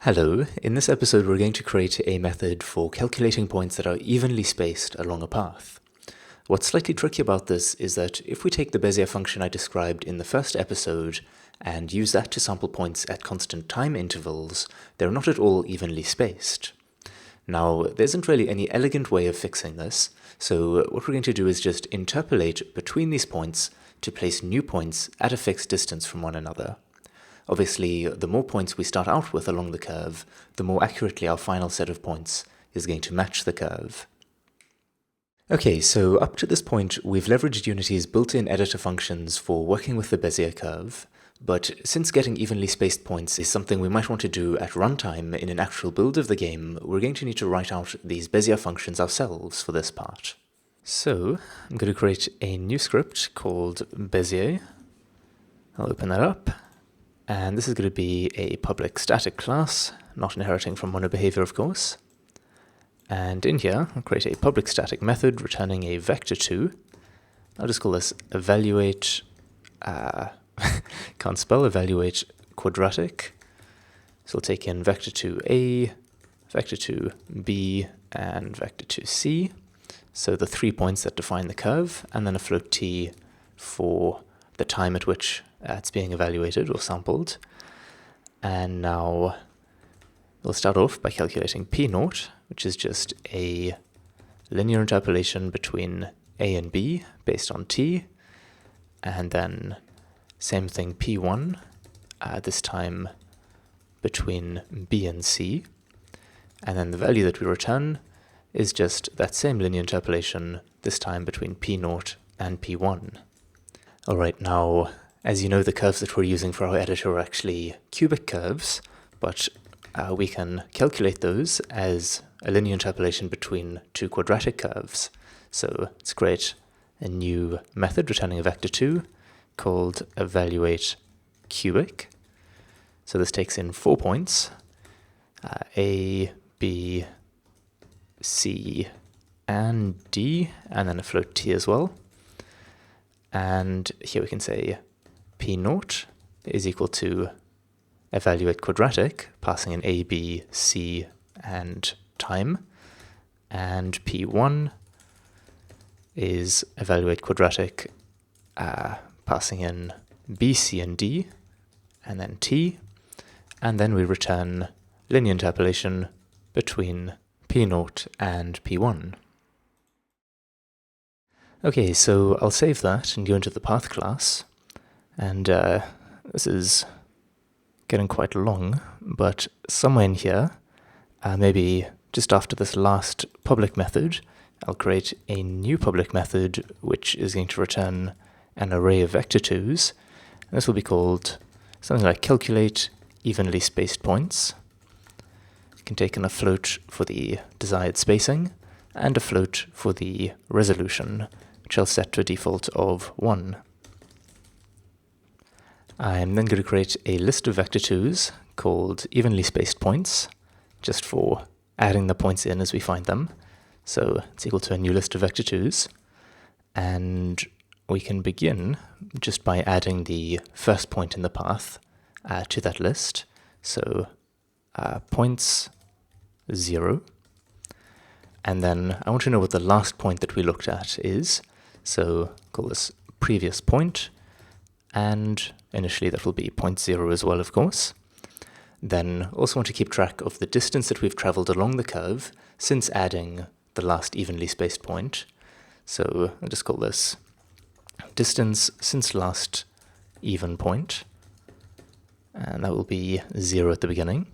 Hello, in this episode we're going to create a method for calculating points that are evenly spaced along a path. What's slightly tricky about this is that if we take the Bezier function I described in the first episode and use that to sample points at constant time intervals, they're not at all evenly spaced. Now, there isn't really any elegant way of fixing this, so what we're going to do is just interpolate between these points to place new points at a fixed distance from one another. Obviously, the more points we start out with along the curve, the more accurately our final set of points is going to match the curve. Okay, so up to this point, we've leveraged Unity's built-in editor functions for working with the Bezier curve, but since getting evenly spaced points is something we might want to do at runtime in an actual build of the game, we're going to need to write out these Bezier functions ourselves for this part. So, I'm going to create a new script called Bezier. I'll open that up. And this is going to be a public static class, not inheriting from monobehavior, of course. And in here, I'll create a public static method returning a vector2. I'll just call this evaluate, can't spell, evaluate quadratic. So we'll take in vector2a, vector2b, and vector2c. So the 3 points that define the curve, and then a float t for the time at which it's being evaluated or sampled. And now we'll start off by calculating p0, which is just a linear interpolation between a and b based on t, and then same thing p1, this time between b and c, and then the value that we return is just that same linear interpolation, this time between p0 and p1. Alright, now, as you know, the curves that we're using for our editor are actually cubic curves, but we can calculate those as a linear interpolation between two quadratic curves. So let's create a new method returning a vector2 called evaluate cubic. So this takes in 4 points, a, b, c, and d, and then a float t as well. And here we can say p0 is equal to evaluate quadratic, passing in a, b, c, and time. And p1 is evaluate quadratic, passing in b, c, and d, and then t. And then we return linear interpolation between p0 and p1. Okay, so I'll save that and go into the path class, and this is getting quite long, but somewhere in here, maybe just after this last public method, I'll create a new public method which is going to return an array of vector2s, and this will be called something like calculate evenly spaced points. You can take in a float for the desired spacing, and a float for the resolution, which I'll set to a default of 1. I'm then going to create a list of vector2s called evenly spaced points, just for adding the points in as we find them. So it's equal to a new list of vector2s. And we can begin just by adding the first point in the path to that list. So points 0. And then I want to know what the last point that we looked at is. So call this previous point, and initially that will be point 0 as well, of course. Then also want to keep track of the distance that we've traveled along the curve since adding the last evenly spaced point. So I'll just call this distance since last even point, and that will be 0 at the beginning.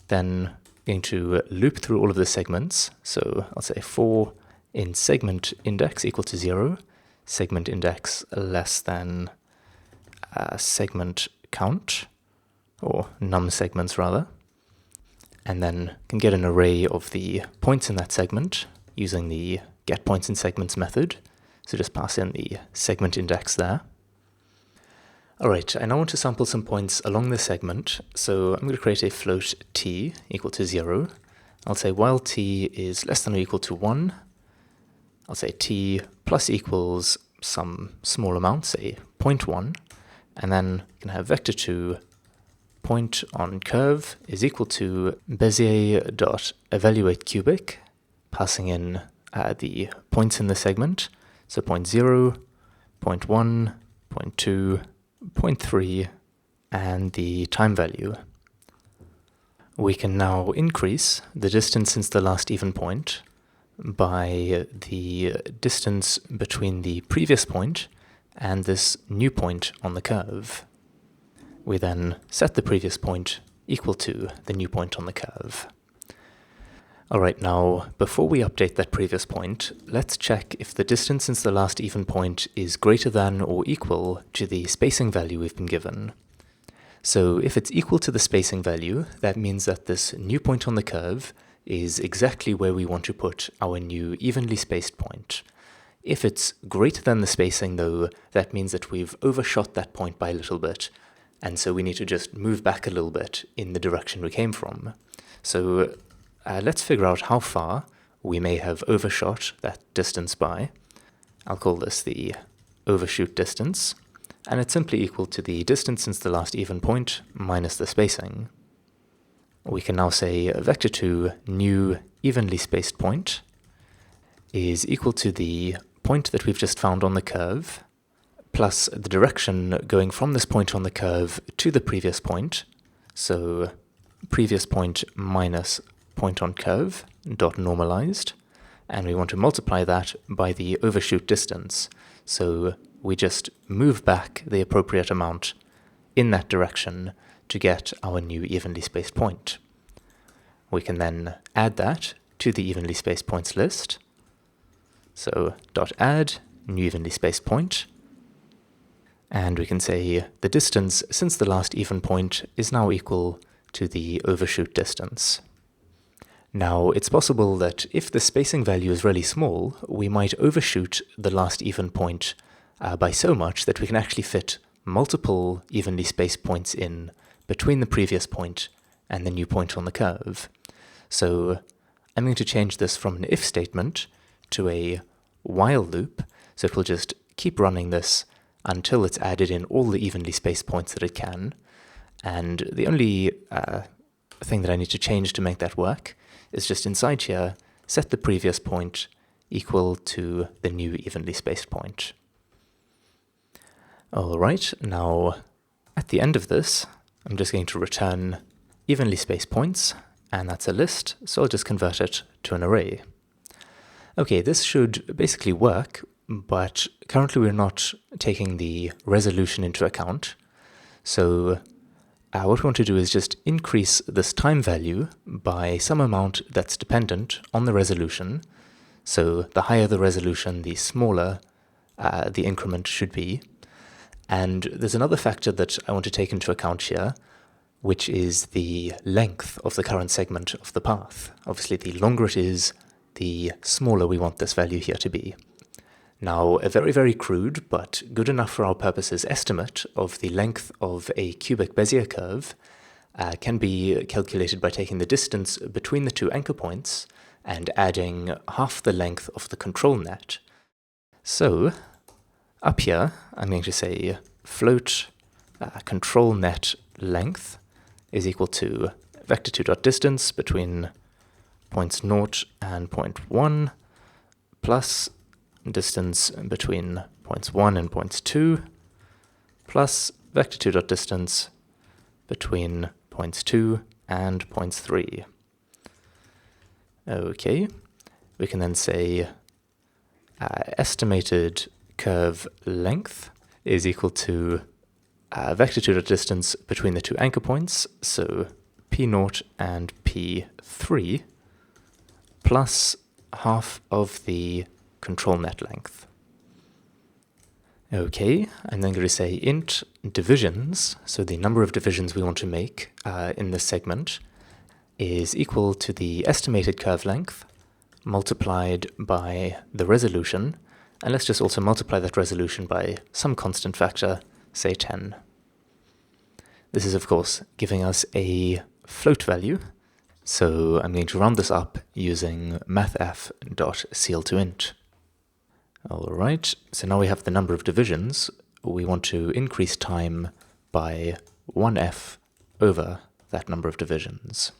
Then going to loop through all of the segments, so I'll say for in segment index equal to 0, segment index less than segment count, or num segments rather, and then can get an array of the points in that segment using the getPointsInSegments method, so just pass in the segment index there. Alright, I now want to sample some points along this segment, so I'm going to create a float t equal to 0. I'll say while t is less than or equal to 1, I'll say t plus equals some small amount, say 0.1, and then you can have vector2 point on curve is equal to Bezier.evaluateCubic, passing in the points in the segment, so point 0, point 1, point 2, point 3, and the time value. We can now increase the distance since the last even point by the distance between the previous point and this new point on the curve. We then set the previous point equal to the new point on the curve. Alright, now before we update that previous point, let's check if the distance since the last even point is greater than or equal to the spacing value we've been given. So if it's equal to the spacing value, that means that this new point on the curve is exactly where we want to put our new evenly spaced point. If it's greater than the spacing though, that means that we've overshot that point by a little bit, and so we need to just move back a little bit in the direction we came from. So let's figure out how far we may have overshot that distance by. I'll call this the overshoot distance, and it's simply equal to the distance since the last even point minus the spacing. We can now say vector2 new evenly spaced point is equal to the point that we've just found on the curve, plus the direction going from this point on the curve to the previous point, so previous point minus point on curve, dot normalized, and we want to multiply that by the overshoot distance, so we just move back the appropriate amount in that direction to get our new evenly spaced point. We can then add that to the evenly spaced points list, so dot add new evenly spaced point, and we can say the distance since the last even point is now equal to the overshoot distance. Now, it's possible that if the spacing value is really small, we might overshoot the last even point by so much that we can actually fit multiple evenly spaced points in between the previous point and the new point on the curve. So I'm going to change this from an if statement to a while loop, so it will just keep running this until it's added in all the evenly spaced points that it can. And the only thing that I need to change to make that work is just inside here, set the previous point equal to the new evenly spaced point. Alright, now at the end of this, I'm just going to return evenly spaced points, and that's a list, so I'll just convert it to an array. Okay, this should basically work, but currently we're not taking the resolution into account. So what we want to do is just increase this time value by some amount that's dependent on the resolution. So the higher the resolution, the smaller the increment should be. And there's another factor that I want to take into account here, which is the length of the current segment of the path. Obviously, the longer it is, the smaller we want this value here to be. Now, a very, very crude, but good enough for our purposes estimate of the length of a cubic Bezier curve can be calculated by taking the distance between the two anchor points and adding half the length of the control net. So, up here, I'm going to say float control net length is equal to vector2.distance between points 0 and point 1 plus distance between points 1 and points 2 plus vector2.distance between points 2 and points 3. Okay, we can then say estimated curve length is equal to vector2.distance between the two anchor points, so P0 and P3, plus half of the control net length. Okay, I'm then going to say int divisions, so the number of divisions we want to make in this segment is equal to the estimated curve length multiplied by the resolution, and let's just also multiply that resolution by some constant factor, say 10. This is of course giving us a float value, so I'm going to round this up using mathf.ceil2int. Alright, so now we have the number of divisions. We want to increase time by 1f over that number of divisions.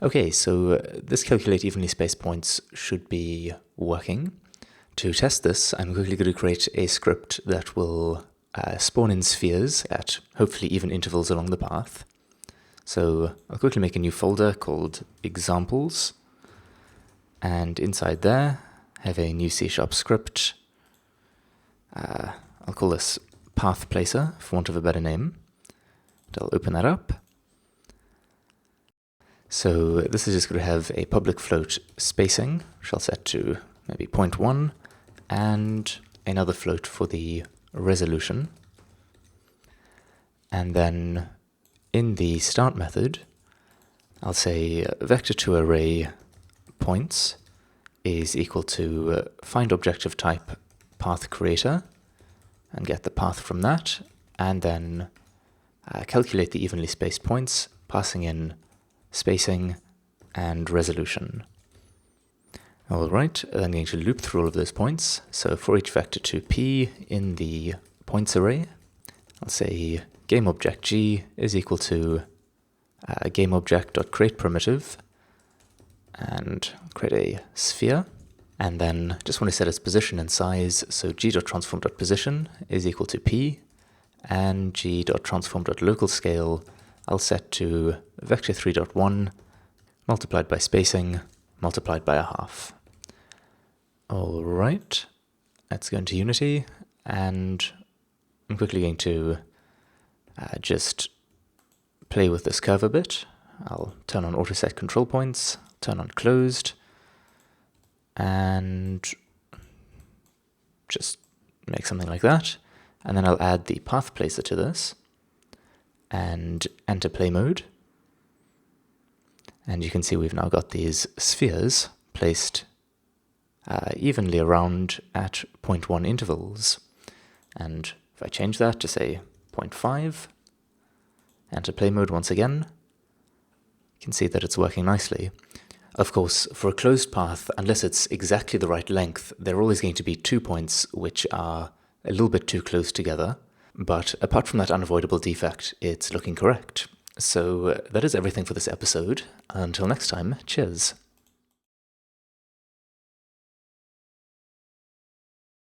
Okay, so this calculate evenly spaced points should be working. To test this, I'm quickly going to create a script that will spawn in spheres at hopefully even intervals along the path. So I'll quickly make a new folder called examples, and inside there have a new C# script. I'll call this path placer for want of a better name. And I'll open that up. So this is just going to have a public float spacing, which I'll set to maybe 0.1, and another float for the resolution. And then in the start method, I'll say vector2array points is equal to find object of type path creator, and get the path from that, and then calculate the evenly spaced points, passing in spacing and resolution. Alright, then I'm going to loop through all of those points. So for each vector2p in the points array, I'll say gameObjectG is equal to gameObject.createPrimitive, and create a sphere. And then just want to set its position and size, so g.transform.position is equal to p, and g.transform.localScale I'll set to vector3.1 multiplied by spacing multiplied by a half. Alright, let's go into Unity, and I'm quickly going to just play with this curve a bit. I'll turn on auto set control points, turn on closed, and just make something like that. And then I'll add the path placer to this and enter play mode. And you can see we've now got these spheres placed evenly around at 0.1 intervals. And if I change that to say 0.5, enter play mode once again, you can see that it's working nicely. Of course, for a closed path, unless it's exactly the right length, there are always going to be 2 points which are a little bit too close together. But apart from that unavoidable defect, it's looking correct. So that is everything for this episode. Until next time, cheers.